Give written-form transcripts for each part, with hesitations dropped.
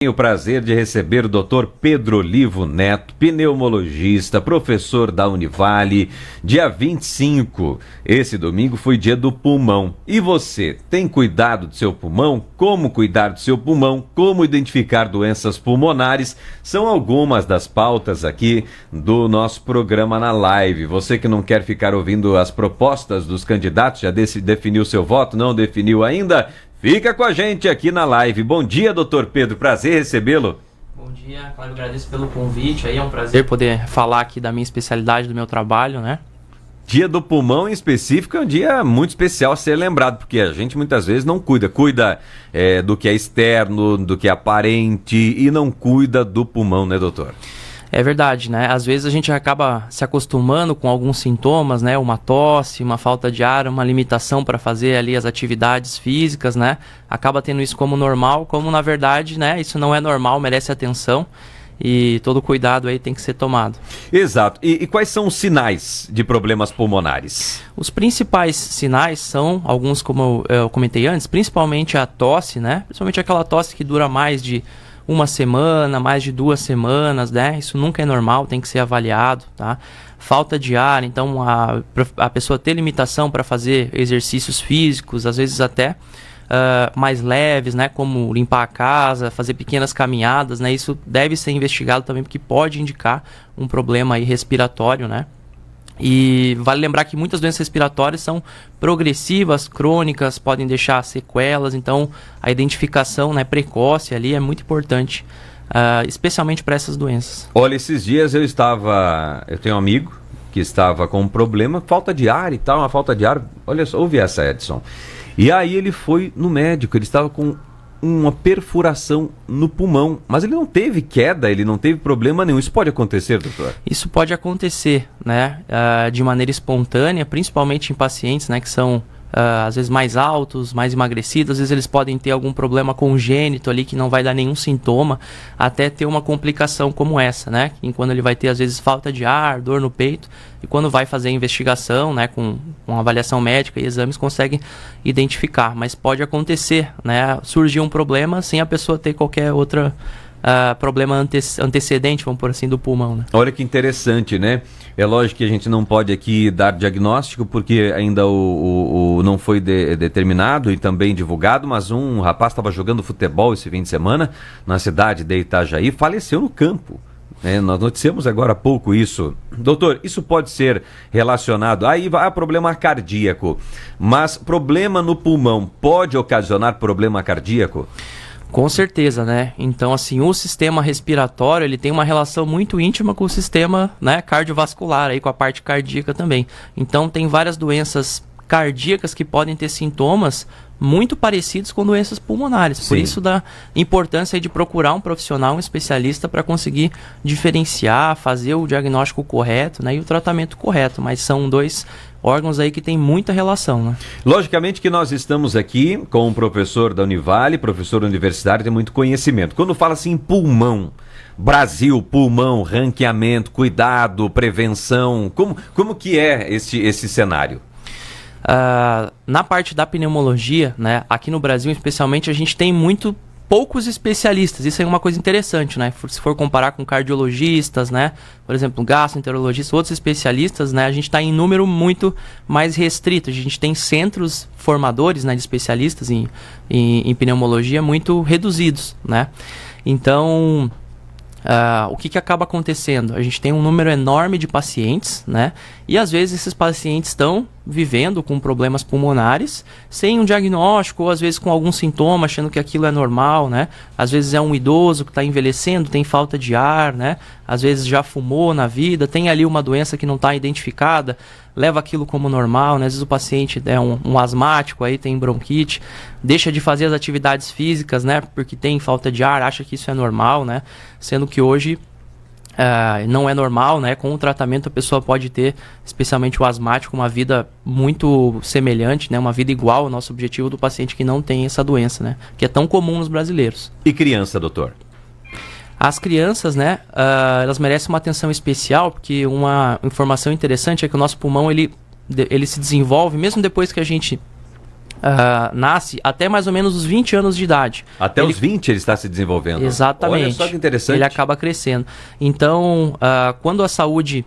Tenho o prazer de receber o Dr. Pedro Olivo Neto, pneumologista, professor da Univale. Dia 25, esse domingo foi dia do pulmão. E você, tem cuidado do seu pulmão? Como cuidar do seu pulmão? Como identificar doenças pulmonares? São algumas das pautas aqui do nosso programa na live. Você que não quer ficar ouvindo as propostas dos candidatos, já definiu seu voto? Não definiu ainda? Fica com a gente aqui na live. Bom dia, doutor Pedro. Prazer recebê-lo. Bom dia, Cláudio. Agradeço pelo convite. Aí é um prazer poder falar aqui da minha especialidade, do meu trabalho, né? Dia do pulmão em específico é um dia muito especial a ser lembrado, porque a gente muitas vezes não cuida do que é externo, do que é aparente e não cuida do pulmão, né, doutor? É verdade, né? Às vezes a gente acaba se acostumando com alguns sintomas, né? Uma tosse, uma falta de ar, uma limitação para fazer ali as atividades físicas, né? Acaba tendo isso como normal, como na verdade, né? Isso não é normal, merece atenção e todo cuidado aí tem que ser tomado. Exato. E quais são os sinais de problemas pulmonares? Os principais sinais são alguns, como eu comentei antes, principalmente a tosse, né? Principalmente aquela tosse que dura mais de uma semana, mais de 2 semanas, né? Isso nunca é normal, tem que ser avaliado, tá? Falta de ar, então a pessoa ter limitação para fazer exercícios físicos, às vezes até mais leves, né? Como limpar a casa, fazer pequenas caminhadas, né? Isso deve ser investigado também, porque pode indicar um problema aí respiratório, né? E vale lembrar que muitas doenças respiratórias são progressivas, crônicas, podem deixar sequelas, então a identificação, né, precoce ali é muito importante, especialmente para essas doenças. Olha, esses dias eu tenho um amigo que estava com um problema, falta de ar e tal, uma falta de ar, olha só, ouve essa, Edson. E aí ele foi no médico, ele estava com uma perfuração no pulmão, mas ele não teve queda, ele não teve problema nenhum. Isso pode acontecer, doutor? Isso pode acontecer, né, de maneira espontânea, principalmente em pacientes, né, que são às vezes mais altos, mais emagrecidos. Às vezes eles podem ter algum problema congênito ali que não vai dar nenhum sintoma, até ter uma complicação como essa, né, quando ele vai ter às vezes falta de ar, dor no peito, e quando vai fazer a investigação, né, com avaliação médica e exames, consegue identificar. Mas pode acontecer, né, surgir um problema sem a pessoa ter qualquer outra problema antecedente, vamos por assim, do pulmão, né? Olha que interessante, né? É lógico que a gente não pode aqui dar diagnóstico porque ainda não foi determinado e também divulgado, mas um rapaz estava jogando futebol esse fim de semana na cidade de Itajaí, faleceu no campo. Nós noticiamos agora há pouco isso. Doutor, isso pode ser relacionado a problema cardíaco, mas problema no pulmão pode ocasionar problema cardíaco? Com certeza, né? Então, assim, o sistema respiratório, ele tem uma relação muito íntima com o sistema, né, cardiovascular, aí, com a parte cardíaca também. Então, tem várias doenças cardíacas que podem ter sintomas muito parecidos com doenças pulmonares. Sim. Por isso da importância aí de procurar um profissional, um especialista, para conseguir diferenciar, fazer o diagnóstico correto, né, e o tratamento correto. Mas são 2 órgãos aí que tem muita relação, né? Logicamente que nós estamos aqui com um professor da Univale, professor universitário, tem muito conhecimento. Quando fala assim pulmão, Brasil, pulmão, ranqueamento, cuidado, prevenção, como que é esse cenário? Na parte da pneumologia, né, aqui no Brasil especialmente, a gente tem poucos especialistas. Isso é uma coisa interessante, né? Se for comparar com cardiologistas, né, por exemplo, gastroenterologistas, outros especialistas, né, a gente está em número muito mais restrito. A gente tem centros formadores, né, de especialistas em pneumologia muito reduzidos, né? Então, o que acaba acontecendo? A gente tem um número enorme de pacientes, né? E às vezes esses pacientes estão vivendo com problemas pulmonares sem um diagnóstico, ou às vezes com algum sintoma, achando que aquilo é normal, né? Às vezes é um idoso que está envelhecendo, tem falta de ar, né? Às vezes já fumou na vida, tem ali uma doença que não está identificada, leva aquilo como normal, né? Às vezes o paciente é um asmático, aí tem bronquite, deixa de fazer as atividades físicas, né? Porque tem falta de ar, acha que isso é normal, né? Sendo que hoje não é normal, né? Com o tratamento a pessoa pode ter, especialmente o asmático, uma vida muito semelhante, né? Uma vida igual ao nosso objetivo do paciente que não tem essa doença, né? Que é tão comum nos brasileiros. E criança, doutor? As crianças, né? Elas merecem uma atenção especial, porque uma informação interessante é que o nosso pulmão, ele se desenvolve, mesmo depois que a gente nasce até mais ou menos os 20 anos de idade. Até os 20 ele está se desenvolvendo. Exatamente. Olha só que interessante. Ele acaba crescendo. Então, quando a saúde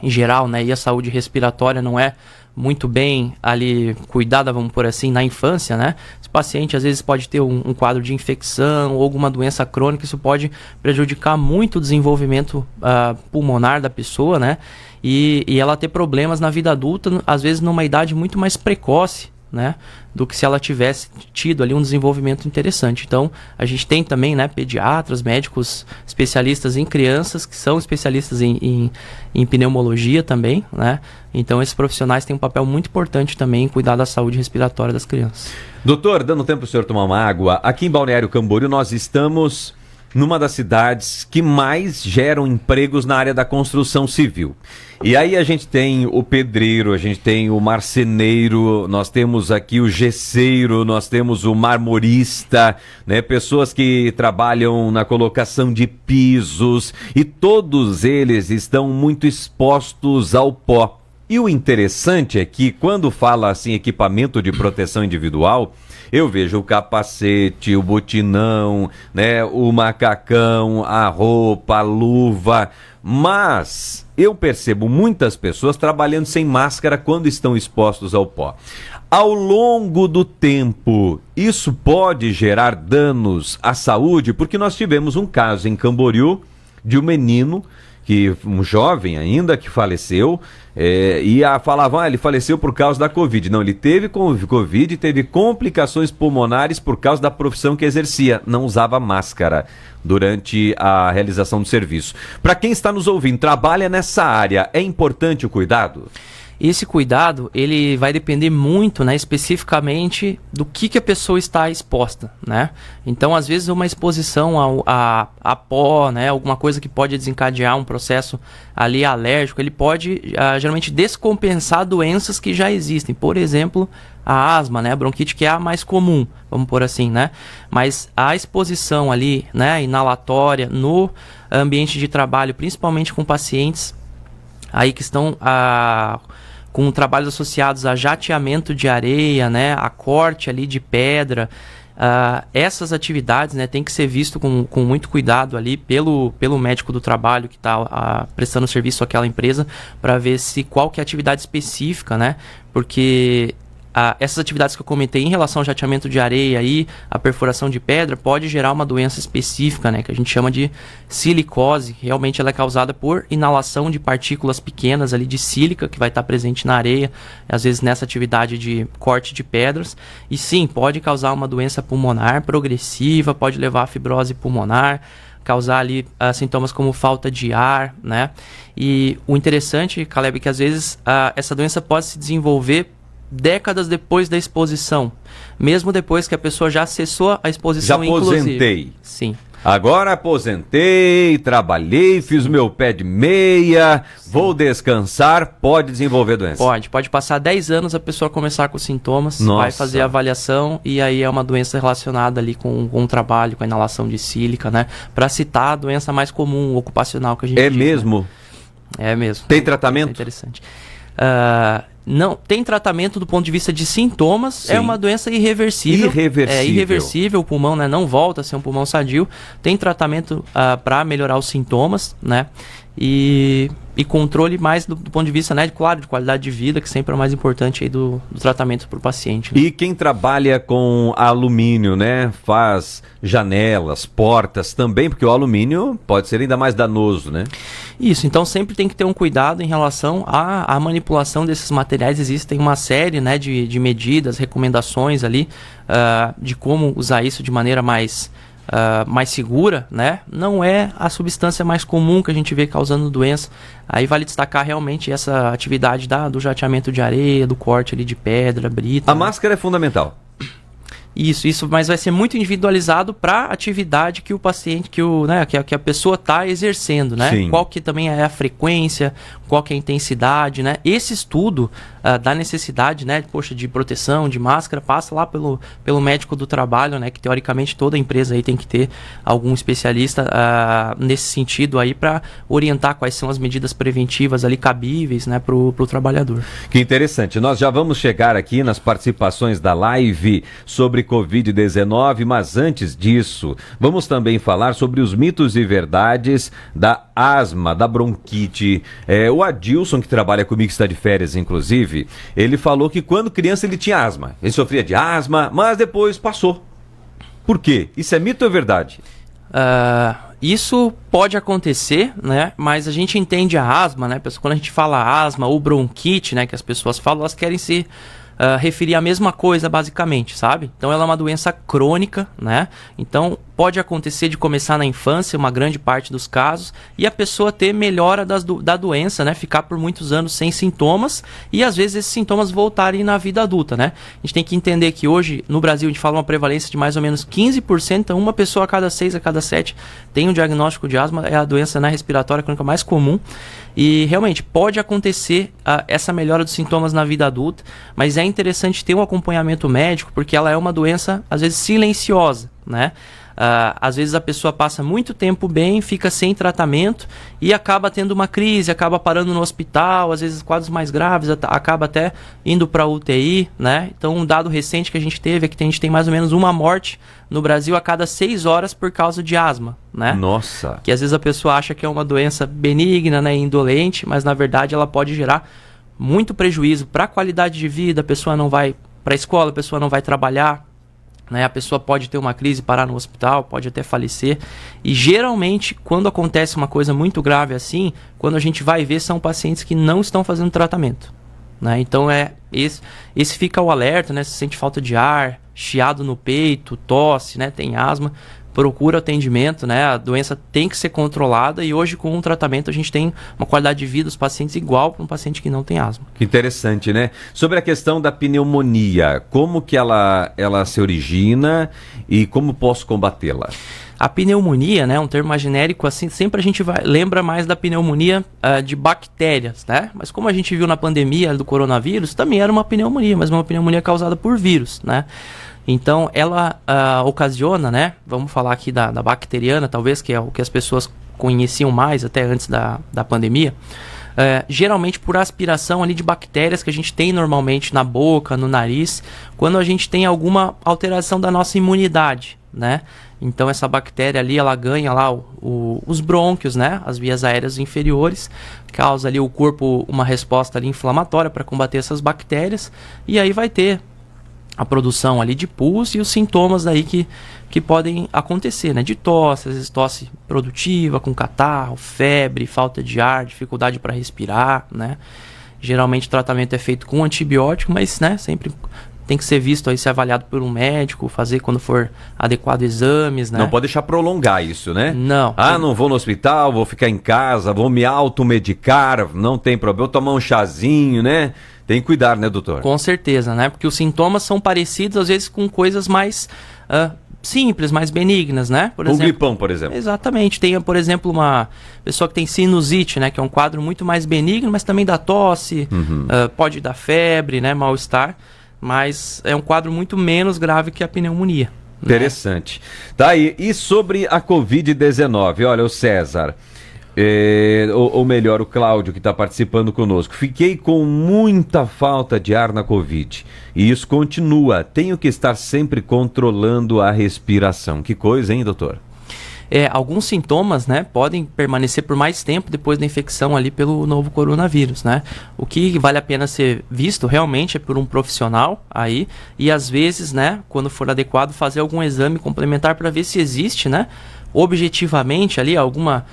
em geral, né, e a saúde respiratória não é muito bem ali cuidada, vamos por assim, na infância, né? Esse paciente às vezes pode ter um quadro de infecção ou alguma doença crônica, isso pode prejudicar muito o desenvolvimento pulmonar da pessoa, né? E ela ter problemas na vida adulta, às vezes numa idade muito mais precoce, né, do que se ela tivesse tido ali um desenvolvimento interessante. Então, a gente tem também, né, pediatras, médicos especialistas em crianças, que são especialistas em pneumologia também, né? Então, esses profissionais têm um papel muito importante também em cuidar da saúde respiratória das crianças. Doutor, dando tempo para o senhor tomar uma água, aqui em Balneário Camboriú nós estamos numa das cidades que mais geram empregos na área da construção civil. E aí a gente tem o pedreiro, a gente tem o marceneiro, nós temos aqui o gesseiro, nós temos o marmorista, né? Pessoas que trabalham na colocação de pisos, e todos eles estão muito expostos ao pó. E o interessante é que quando fala assim equipamento de proteção individual, eu vejo o capacete, o botinão, né, o macacão, a roupa, a luva, mas eu percebo muitas pessoas trabalhando sem máscara quando estão expostos ao pó. Ao longo do tempo, isso pode gerar danos à saúde, porque nós tivemos um caso em Camboriú de um menino, um jovem ainda, que faleceu, e falavam, ele faleceu por causa da Covid. Não, ele teve Covid e teve complicações pulmonares por causa da profissão que exercia. Não usava máscara durante a realização do serviço. Para quem está nos ouvindo, trabalha nessa área, é importante o cuidado? Esse cuidado, ele vai depender muito, né, especificamente do que a pessoa está exposta, né? Então, às vezes, uma exposição a pó, né, alguma coisa que pode desencadear um processo ali alérgico, ele pode, geralmente, descompensar doenças que já existem. Por exemplo, a asma, né, a bronquite, que é a mais comum, vamos por assim, né? Mas a exposição ali, né, inalatória, no ambiente de trabalho, principalmente com pacientes aí que estão com trabalhos associados a jateamento de areia, né, a corte ali de pedra, essas atividades, né, tem que ser visto com muito cuidado ali pelo médico do trabalho que está prestando serviço àquela empresa, para ver qual que é a atividade específica, né, porque essas atividades que eu comentei em relação ao jateamento de areia e a perfuração de pedra pode gerar uma doença específica, né, que a gente chama de silicose. Realmente ela é causada por inalação de partículas pequenas ali de sílica que vai estar presente na areia, às vezes nessa atividade de corte de pedras. E sim, pode causar uma doença pulmonar progressiva, pode levar a fibrose pulmonar, causar ali sintomas como falta de ar, né? E o interessante, Caleb, é que às vezes essa doença pode se desenvolver décadas depois da exposição, mesmo depois que a pessoa já cessou a exposição. Já aposentei. Inclusive. Sim. Agora aposentei, trabalhei, fiz o meu pé de meia, vou descansar, pode desenvolver doença? Pode passar 10 anos a pessoa começar com sintomas, Nossa. Vai fazer a avaliação e aí é uma doença relacionada ali com o trabalho, com a inalação de sílica, né? Para citar a doença mais comum, ocupacional que a gente diz, mesmo? Né? É mesmo. Tem tratamento? É interessante. Não, tem tratamento do ponto de vista de sintomas. Sim. É uma doença irreversível. É irreversível, o pulmão, né, não volta a ser um pulmão sadio. Tem tratamento para melhorar os sintomas, né? E controle mais do ponto de vista, né, de qualidade de vida, que sempre é o mais importante aí do tratamento para o paciente. Né? E quem trabalha com alumínio, né, faz janelas, portas também, porque o alumínio pode ser ainda mais danoso, né? Isso, então sempre tem que ter um cuidado em relação à manipulação desses materiais. Existem uma série, né, de medidas, recomendações ali, de como usar isso de maneira mais segura, né? Não é a substância mais comum que a gente vê causando doença. Aí vale destacar realmente essa atividade do jateamento de areia, do corte ali de pedra, brita. A máscara é fundamental. Isso, mas vai ser muito individualizado para a atividade que o paciente, que a pessoa está exercendo, né? Sim. Qual que também é a frequência, qual que é a intensidade, né? Esse estudo da necessidade, né, de proteção, de máscara, passa lá pelo médico do trabalho, né? Que teoricamente toda empresa aí tem que ter algum especialista nesse sentido aí para orientar quais são as medidas preventivas ali cabíveis, né, para o trabalhador. Que interessante. Nós já vamos chegar aqui nas participações da live sobre Covid-19, mas antes disso, vamos também falar sobre os mitos e verdades da asma, da bronquite. O Adilson, que trabalha comigo, está de férias, inclusive, ele falou que quando criança ele tinha asma. Ele sofria de asma, mas depois passou. Por quê? Isso é mito ou é verdade? Isso pode acontecer, né? Mas a gente entende a asma, né? Quando a gente fala asma ou bronquite, né? Que as pessoas falam, elas querem se referir à mesma coisa, basicamente, sabe? Então ela é uma doença crônica, né? Então pode acontecer de começar na infância, uma grande parte dos casos, e a pessoa ter melhora da doença, né? Ficar por muitos anos sem sintomas e às vezes esses sintomas voltarem na vida adulta, né? A gente tem que entender que hoje no Brasil a gente fala uma prevalência de mais ou menos 15%, então uma pessoa a cada 6, a cada 7 tem um diagnóstico de asma, é a doença respiratória crônica mais comum. E realmente pode acontecer essa melhora dos sintomas na vida adulta, mas é interessante ter um acompanhamento médico, porque ela é uma doença, às vezes, silenciosa, né? Às vezes a pessoa passa muito tempo bem, fica sem tratamento e acaba tendo uma crise, acaba parando no hospital, às vezes quadros mais graves, acaba até indo para UTI, né? Então um dado recente que a gente teve é que a gente tem mais ou menos uma morte no Brasil a cada 6 horas por causa de asma, né? Nossa! Que às vezes a pessoa acha que é uma doença benigna, né, indolente, mas na verdade ela pode gerar muito prejuízo para a qualidade de vida, a pessoa não vai para a escola, a pessoa não vai trabalhar, né? A pessoa pode ter uma crise, parar no hospital, pode até falecer. E geralmente, quando acontece uma coisa muito grave assim, quando a gente vai ver, são pacientes que não estão fazendo tratamento, né? Então esse fica o alerta, né? Se sente falta de ar, chiado no peito, tosse, né? Tem asma, procura atendimento, né? A doença tem que ser controlada e hoje com um tratamento a gente tem uma qualidade de vida dos pacientes igual para um paciente que não tem asma. Que interessante, né? Sobre a questão da pneumonia, como que ela se origina e como posso combatê-la? A pneumonia, né, um termo mais genérico, assim, sempre a gente lembra mais da pneumonia de bactérias, né? Mas como a gente viu na pandemia do coronavírus, também era uma pneumonia, mas uma pneumonia causada por vírus, né? Então, ela ocasiona, né? Vamos falar aqui da bacteriana, talvez, que é o que as pessoas conheciam mais até antes da pandemia. Geralmente por aspiração ali de bactérias que a gente tem normalmente na boca, no nariz, quando a gente tem alguma alteração da nossa imunidade, né? Então essa bactéria ali, ela ganha lá os brônquios, né? As vias aéreas inferiores, causa ali o corpo uma resposta ali inflamatória para combater essas bactérias, e aí vai ter a produção ali de pus e os sintomas daí que podem acontecer, né? De tosse, às vezes tosse produtiva, com catarro, febre, falta de ar, dificuldade para respirar, né? Geralmente o tratamento é feito com antibiótico, mas, né, sempre tem que ser visto aí, ser avaliado por um médico, fazer quando for adequado exames, né? Não pode deixar prolongar isso, né? Não. Não vou no hospital, vou ficar em casa, vou me automedicar, não tem problema, vou tomar um chazinho, né? Tem que cuidar, né, doutor? Com certeza, né? Porque os sintomas são parecidos, às vezes, com coisas mais simples, mais benignas, né? O gripão, por exemplo. Exatamente. Tem, por exemplo, uma pessoa que tem sinusite, né? Que é um quadro muito mais benigno, mas também dá tosse, pode dar febre, né? Mal-estar. Mas é um quadro muito menos grave que a pneumonia. Interessante. Né? Tá aí. E sobre a Covid-19? Olha, o César... ou melhor, o Cláudio, que está participando conosco. Fiquei com muita falta de ar na Covid. E isso continua. Tenho que estar sempre controlando a respiração. Que coisa, hein, doutor? Alguns sintomas, né, podem permanecer por mais tempo depois da infecção ali pelo novo coronavírus, né? O que vale a pena ser visto realmente é por um profissional aí, e às vezes, né, quando for adequado, fazer algum exame complementar para ver se existe, né, objetivamente ali alguma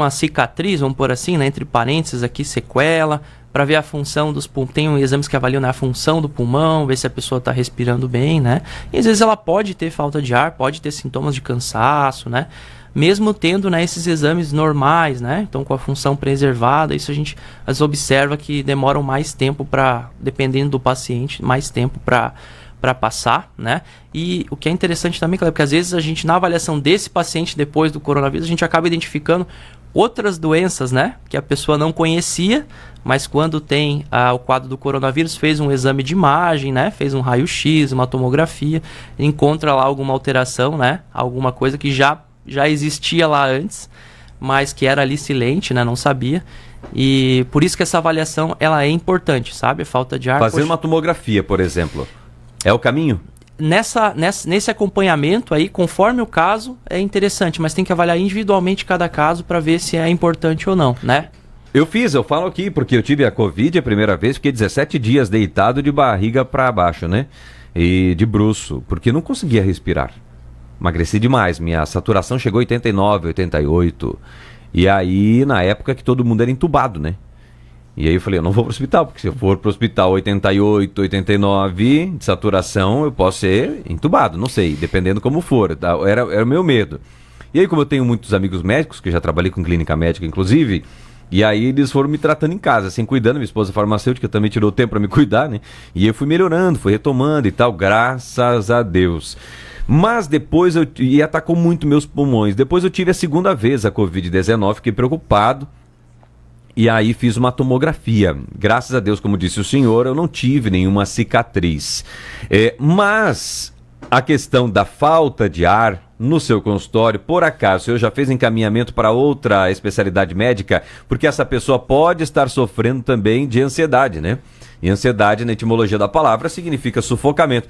cicatriz, vamos pôr assim, né, entre parênteses aqui, sequela, para ver a função dos pulmões. Tem exames que avaliam, né, a função do pulmão, ver se a pessoa está respirando bem, né? E às vezes ela pode ter falta de ar, pode ter sintomas de cansaço, né? Mesmo tendo, né, esses exames normais, né? Então com a função preservada, isso a gente às vezes observa que demoram mais tempo dependendo do paciente, mais tempo para para passar, né? E o que é interessante também, Cleber, porque às vezes a gente, na avaliação desse paciente depois do coronavírus, a gente acaba identificando outras doenças, né? Que a pessoa não conhecia, mas quando tem o quadro do coronavírus, fez um exame de imagem, né? Fez um raio-x, uma tomografia, encontra lá alguma alteração, né? Alguma coisa que já existia lá antes, mas que era ali silente, né? Não sabia. E por isso que essa avaliação, ela é importante, sabe? Falta de ar... Fazer uma tomografia, por exemplo, é o caminho? Nesse acompanhamento aí, conforme o caso, é interessante, mas tem que avaliar individualmente cada caso para ver se é importante ou não, né? Eu falo aqui, porque eu tive a Covid a primeira vez, fiquei 17 dias deitado de barriga para baixo, né? E de bruço, porque não conseguia respirar. Emagreci demais, minha saturação chegou a 89, 88. E aí, na época que todo mundo era entubado, né? E aí eu falei, eu não vou pro hospital, porque se eu for pro hospital 88, 89 de saturação, eu posso ser entubado, não sei, dependendo como for. Era o meu medo. E aí, como eu tenho muitos amigos médicos, que já trabalhei com clínica médica, inclusive, e aí eles foram me tratando em casa, assim, cuidando. Minha esposa farmacêutica também tirou tempo para me cuidar, né? E eu fui melhorando, fui retomando e tal, graças a Deus. Mas depois e atacou muito meus pulmões. Depois eu tive a segunda vez a Covid-19, fiquei preocupado. E aí fiz uma tomografia. Graças a Deus, como disse o senhor, eu não tive nenhuma cicatriz. Mas a questão da falta de ar no seu consultório, por acaso, o senhor já fez encaminhamento para outra especialidade médica? Porque essa pessoa pode estar sofrendo também de ansiedade, né? E ansiedade, na etimologia da palavra, significa sufocamento.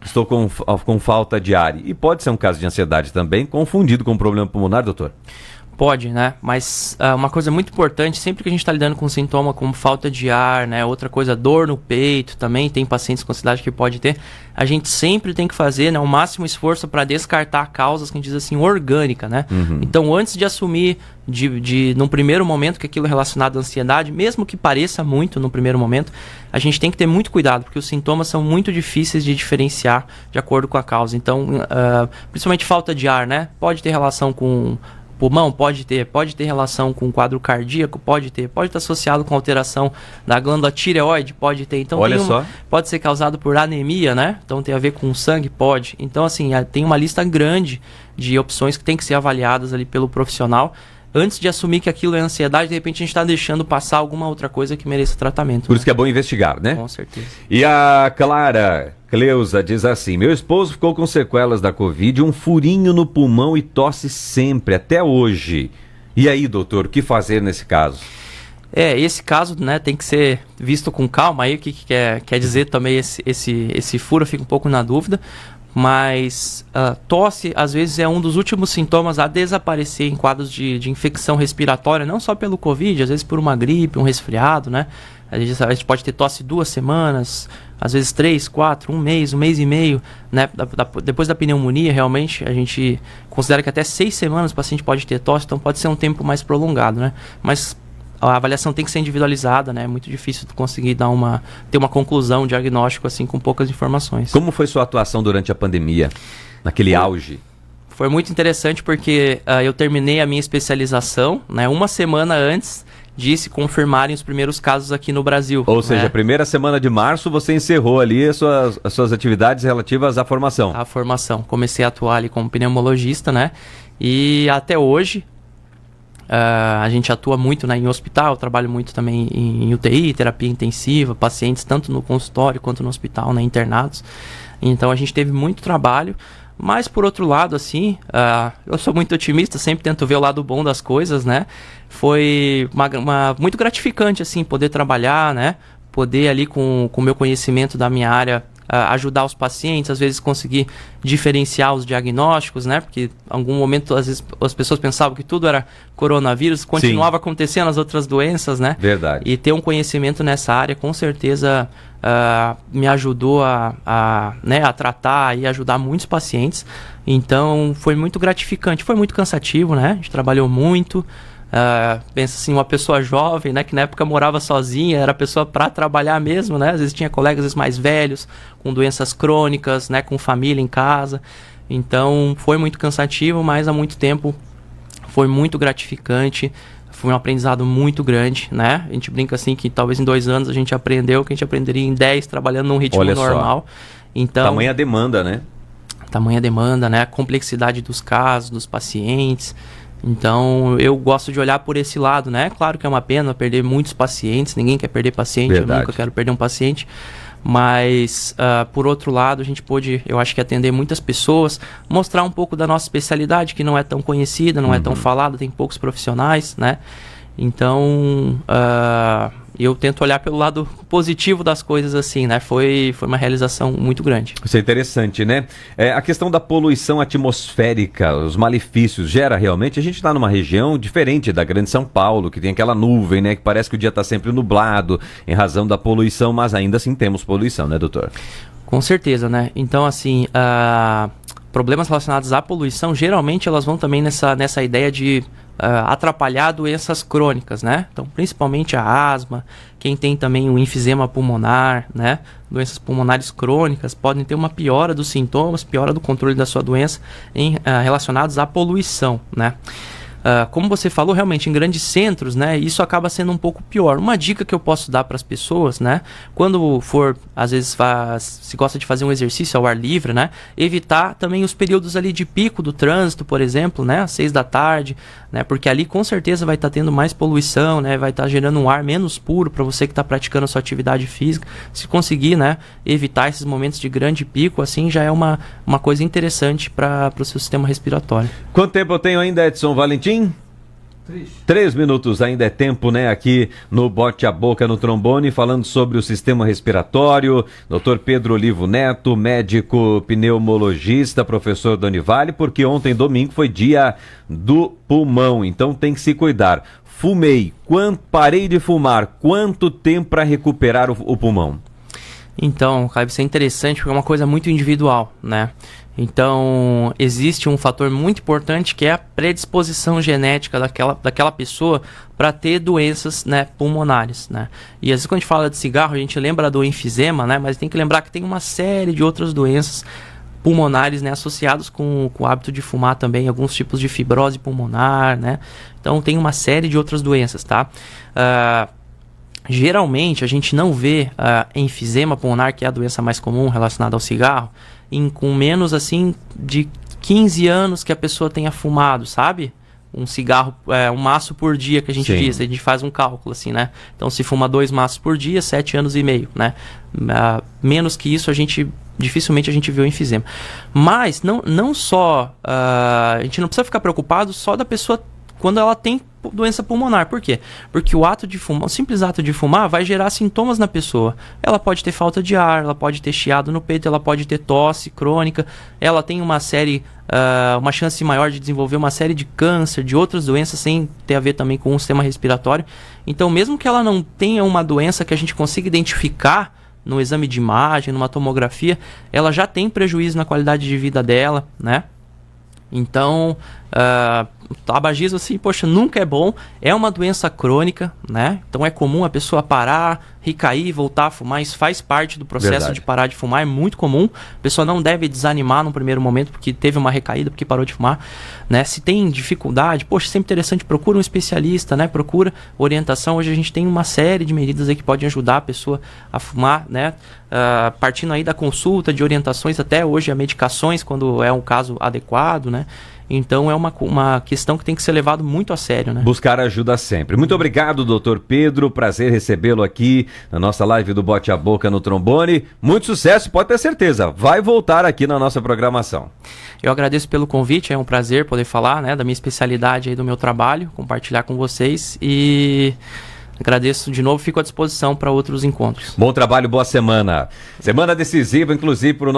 Estou com falta de ar. E pode ser um caso de ansiedade também, confundido com um problema pulmonar, doutor? Pode, né? Mas uma coisa muito importante, sempre que a gente está lidando com sintoma como falta de ar, né? Outra coisa, dor no peito, também tem pacientes com ansiedade que pode ter. A gente sempre tem que fazer, né, o máximo esforço para descartar causas que a gente diz assim, orgânica, né? Uhum. Então, antes de assumir, num primeiro momento, que aquilo é relacionado à ansiedade, mesmo que pareça muito no primeiro momento, a gente tem que ter muito cuidado, porque os sintomas são muito difíceis de diferenciar de acordo com a causa. Então, principalmente falta de ar, né? Pode ter relação com pulmão, pode ter relação com quadro cardíaco, pode estar associado com alteração da glândula tireoide, pode ter. Então, pode ser causado por anemia, né? Então tem a ver com sangue, pode. Então, assim, tem uma lista grande de opções que tem que ser avaliadas ali pelo profissional. Antes de assumir que aquilo é ansiedade, de repente a gente está deixando passar alguma outra coisa que mereça tratamento. Por isso que é bom investigar, né? Com certeza. E a Cleusa diz assim, meu esposo ficou com sequelas da Covid, um furinho no pulmão e tosse sempre, até hoje. E aí, doutor, o que fazer nesse caso? Esse caso, né, tem que ser visto com calma. Aí o que quer dizer também esse furo, eu fico um pouco na dúvida. Mas tosse, às vezes, é um dos últimos sintomas a desaparecer em quadros de infecção respiratória, não só pelo Covid, às vezes por uma gripe, um resfriado, né? A gente pode ter tosse 2 semanas, às vezes 3, 4, um mês e meio, né? Depois da pneumonia, realmente, a gente considera que até 6 semanas o paciente pode ter tosse, então pode ser um tempo mais prolongado, né? Mas a avaliação tem que ser individualizada, né? É muito difícil conseguir ter uma conclusão, um diagnóstico assim com poucas informações. Como foi sua atuação durante a pandemia, naquele auge? Foi muito interessante porque eu terminei a minha especialização, né, uma semana antes de se confirmarem os primeiros casos aqui no Brasil. Ou seja, a primeira semana de março você encerrou ali as suas atividades relativas à formação. A formação. Comecei a atuar ali como pneumologista, né? E até hoje a gente atua muito, né, em hospital, trabalho muito também em UTI, terapia intensiva, pacientes tanto no consultório quanto no hospital, né, internados. Então a gente teve muito trabalho, mas por outro lado, assim, eu sou muito otimista, sempre tento ver o lado bom das coisas, né? Foi muito gratificante, assim, poder trabalhar, né? Poder ali com o meu conhecimento da minha área ajudar os pacientes, às vezes conseguir diferenciar os diagnósticos, né? Porque em algum momento, às vezes, as pessoas pensavam que tudo era coronavírus, continuava acontecendo as outras doenças, né? Verdade. E ter um conhecimento nessa área, com certeza, me ajudou a tratar e ajudar muitos pacientes. Então, foi muito gratificante. Foi muito cansativo, né? A gente trabalhou muito. Pensa assim, uma pessoa jovem, né, que na época morava sozinha, era pessoa para trabalhar mesmo, né, às vezes tinha colegas às vezes mais velhos, com doenças crônicas, né, com família em casa, então foi muito cansativo, mas há muito tempo foi muito gratificante, foi um aprendizado muito grande, né, a gente brinca assim que talvez em 2 anos a gente aprendeu o que a gente aprenderia em 10 trabalhando num ritmo normal. Então, tamanha demanda, né? Tamanha demanda, né? A complexidade dos casos, dos pacientes. Então, eu gosto de olhar por esse lado, né? Claro que é uma pena perder muitos pacientes, ninguém quer perder paciente, Verdade. Eu nunca quero perder um paciente. Mas, por outro lado, a gente pôde, eu acho que atender muitas pessoas, mostrar um pouco da nossa especialidade, que não é tão conhecida, não é tão falada, tem poucos profissionais, né? Então, eu tento olhar pelo lado positivo das coisas assim, né? Foi uma realização muito grande. Isso é interessante, né? A questão da poluição atmosférica, os malefícios, gera realmente... A gente está numa região diferente da Grande São Paulo, que tem aquela nuvem, né? Que parece que o dia está sempre nublado, em razão da poluição, mas ainda assim temos poluição, né, doutor? Com certeza, né? Então, assim, problemas relacionados à poluição, geralmente elas vão também nessa ideia de atrapalhar doenças crônicas, né? Então, principalmente a asma, quem tem também o enfisema pulmonar, né? Doenças pulmonares crônicas podem ter uma piora dos sintomas, piora do controle da sua doença relacionados à poluição, né? Como você falou, realmente, em grandes centros, né, isso acaba sendo um pouco pior. Uma dica que eu posso dar para as pessoas, né, quando for, às vezes, se gosta de fazer um exercício ao ar livre, né, evitar também os períodos ali de pico do trânsito, por exemplo, né, às 6 da tarde, né, porque ali com certeza vai estar tendo mais poluição, né, vai estar gerando um ar menos puro para você que está praticando a sua atividade física. Se conseguir, né, evitar esses momentos de grande pico, assim, já é uma coisa interessante para o seu sistema respiratório. Quanto tempo eu tenho ainda, Edson Valentim? 3 minutos ainda é tempo, né? Aqui no Bote a Boca no Trombone, falando sobre o sistema respiratório. Dr. Pedro Olivo Neto, médico pneumologista, professor da Univale, porque ontem, domingo, foi dia do pulmão, então tem que se cuidar. Fumei, parei de fumar, quanto tempo para recuperar o pulmão? Então, Caio, isso é interessante porque é uma coisa muito individual, né? Então, existe um fator muito importante que é a predisposição genética daquela pessoa para ter doenças, né, pulmonares, né? E às vezes quando a gente fala de cigarro, a gente lembra do enfisema, né? Mas tem que lembrar que tem uma série de outras doenças pulmonares, né, associados com o hábito de fumar também, alguns tipos de fibrose pulmonar, né? Então, tem uma série de outras doenças, tá? Geralmente, a gente não vê enfisema pulmonar, que é a doença mais comum relacionada ao cigarro, com menos, assim, de 15 anos que a pessoa tenha fumado, sabe? Um cigarro, um maço por dia que a gente diz, a gente faz um cálculo, assim, né? Então, se fuma 2 maços por dia, 7 anos e meio, né? Menos que isso, dificilmente a gente vê o enfisema. Mas, não só, a gente não precisa ficar preocupado só da pessoa quando ela tem doença pulmonar. Por quê? Porque o simples ato de fumar vai gerar sintomas na pessoa. Ela pode ter falta de ar, ela pode ter chiado no peito, ela pode ter tosse crônica, ela tem uma chance maior de desenvolver uma série de câncer, de outras doenças, sem ter a ver também com o sistema respiratório. Então, mesmo que ela não tenha uma doença que a gente consiga identificar no exame de imagem, numa tomografia, ela já tem prejuízo na qualidade de vida dela, né? Então, tabagismo, assim, poxa, nunca é bom. É uma doença crônica, né? Então é comum a pessoa parar, recair, voltar a fumar. Isso faz parte do processo de parar de fumar, é muito comum. A pessoa não deve desanimar no primeiro momento porque teve uma recaída, porque parou de fumar, né? Se tem dificuldade, poxa, sempre interessante, procura um especialista, né? Procura orientação. Hoje a gente tem uma série de medidas aí que podem ajudar a pessoa a fumar, né? Partindo aí da consulta, de orientações, até hoje a medicações, quando é um caso adequado, né? Então é uma questão que tem que ser levado muito a sério, né? Buscar ajuda sempre. Muito obrigado, doutor Pedro. Prazer recebê-lo aqui na nossa live do Bote a Boca no Trombone. Muito sucesso, pode ter certeza. Vai voltar aqui na nossa programação. Eu agradeço pelo convite, é um prazer poder falar, né, da minha especialidade aí, do meu trabalho, compartilhar com vocês e agradeço de novo, fico à disposição para outros encontros. Bom trabalho, boa semana. Semana decisiva, inclusive, para o